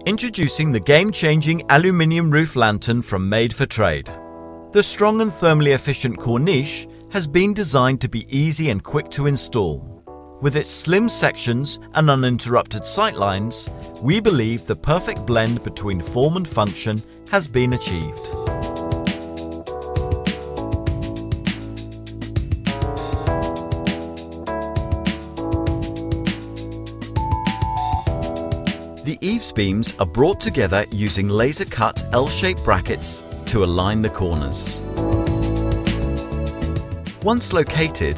Introducing the game-changing aluminium roof lantern from Made for Trade. The strong and thermally efficient Korniche has been designed to be easy and quick to install. With its slim sections and uninterrupted sightlines, we believe the perfect blend between form and function has been achieved. The eaves beams are brought together using laser-cut L-shaped brackets to align the corners. Once located,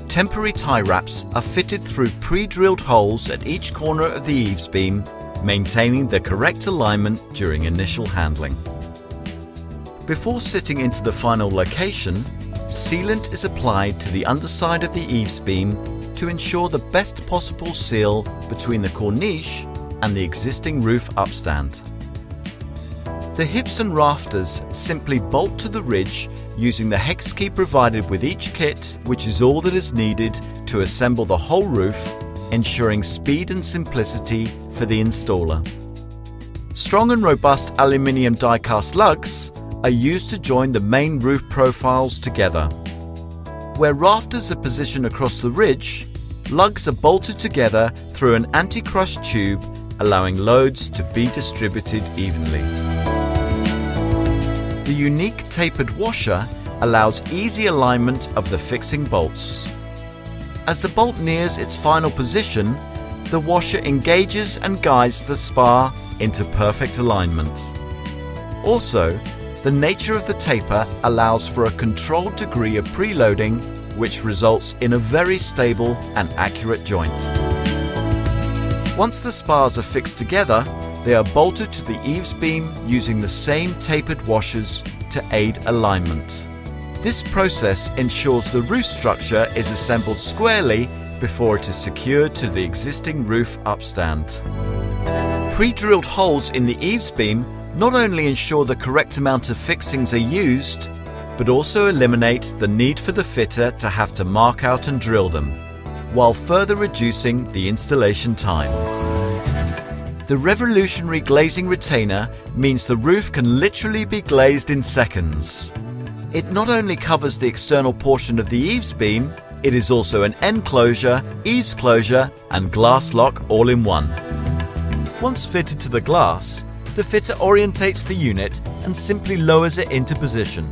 temporary tie wraps are fitted through pre-drilled holes at each corner of the eaves beam, maintaining the correct alignment during initial handling. Before sitting into the final location, sealant is applied to the underside of the eaves beam to ensure the best possible seal between the Korniche and the existing roof upstand. The hips and rafters simply bolt to the ridge using the hex key provided with each kit, which is all that is needed to assemble the whole roof, ensuring speed and simplicity for the installer. Strong and robust aluminium die-cast lugs are used to join the main roof profiles together. Where rafters are positioned across the ridge, lugs are bolted together through an anti-crush tube, allowing loads to be distributed evenly. The unique tapered washer allows easy alignment of the fixing bolts. As the bolt nears its final position, the washer engages and guides the spar into perfect alignment. Also, the nature of the taper allows for a controlled degree of preloading, which results in a very stable and accurate joint. Once the spars are fixed together, they are bolted to the eaves beam using the same tapered washers to aid alignment. This process ensures the roof structure is assembled squarely before it is secured to the existing roof upstand. Pre-drilled holes in the eaves beam not only ensure the correct amount of fixings are used, but also eliminate the need for the fitter to have to mark out and drill them, while further reducing the installation time. The revolutionary glazing retainer means the roof can literally be glazed in seconds. It not only covers the external portion of the eaves beam, it is also an end closure, eaves closure, and glass lock all in one. Once fitted to the glass, the fitter orientates the unit and simply lowers it into position.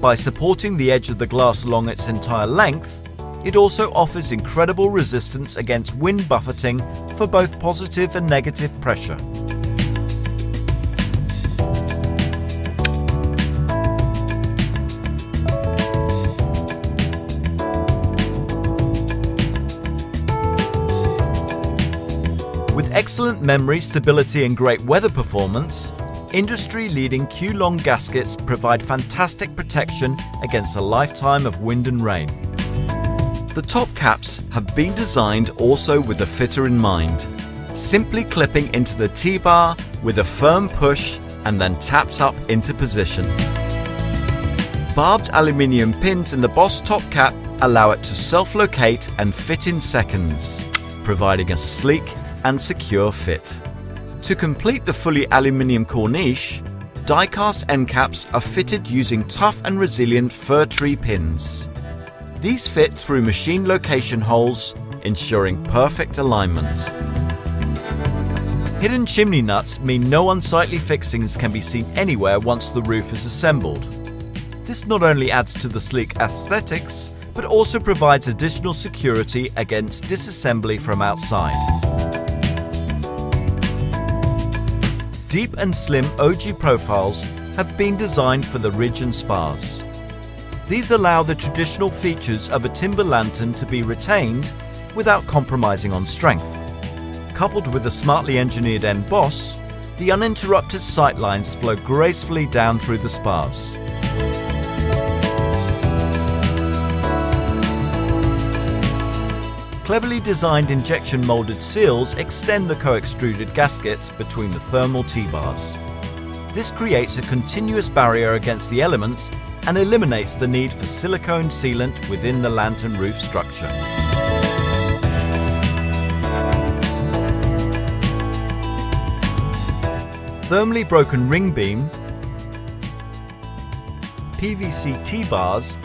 By supporting the edge of the glass along its entire length, it also offers incredible resistance against wind buffeting for both positive and negative pressure. With excellent memory, stability and great weather performance, industry-leading Q-long gaskets provide fantastic protection against a lifetime of wind and rain. The top caps have been designed also with the fitter in mind, simply clipping into the T-bar with a firm push and then tapped up into position. Barbed aluminium pins in the Boss top cap allow it to self-locate and fit in seconds, providing a sleek and secure fit. To complete the fully aluminium Korniche, die-cast end caps are fitted using tough and resilient fir tree pins. These fit through machine location holes, ensuring perfect alignment. Hidden chimney nuts mean no unsightly fixings can be seen anywhere once the roof is assembled. This not only adds to the sleek aesthetics, but also provides additional security against disassembly from outside. Deep and slim OG profiles have been designed for the ridge and spars. These allow the traditional features of a timber lantern to be retained without compromising on strength. Coupled with a smartly engineered end boss, the uninterrupted sightlines flow gracefully down through the spars. Cleverly designed injection molded seals extend the co-extruded gaskets between the thermal T-bars. This creates a continuous barrier against the elements and eliminates the need for silicone sealant within the lantern roof structure. thermally broken ring beam, PVC T-bars,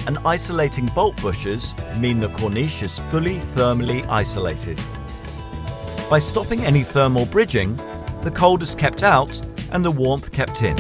and isolating bolt bushers mean the Korniche is fully thermally isolated. By stopping any thermal bridging, the cold is kept out and the warmth kept in.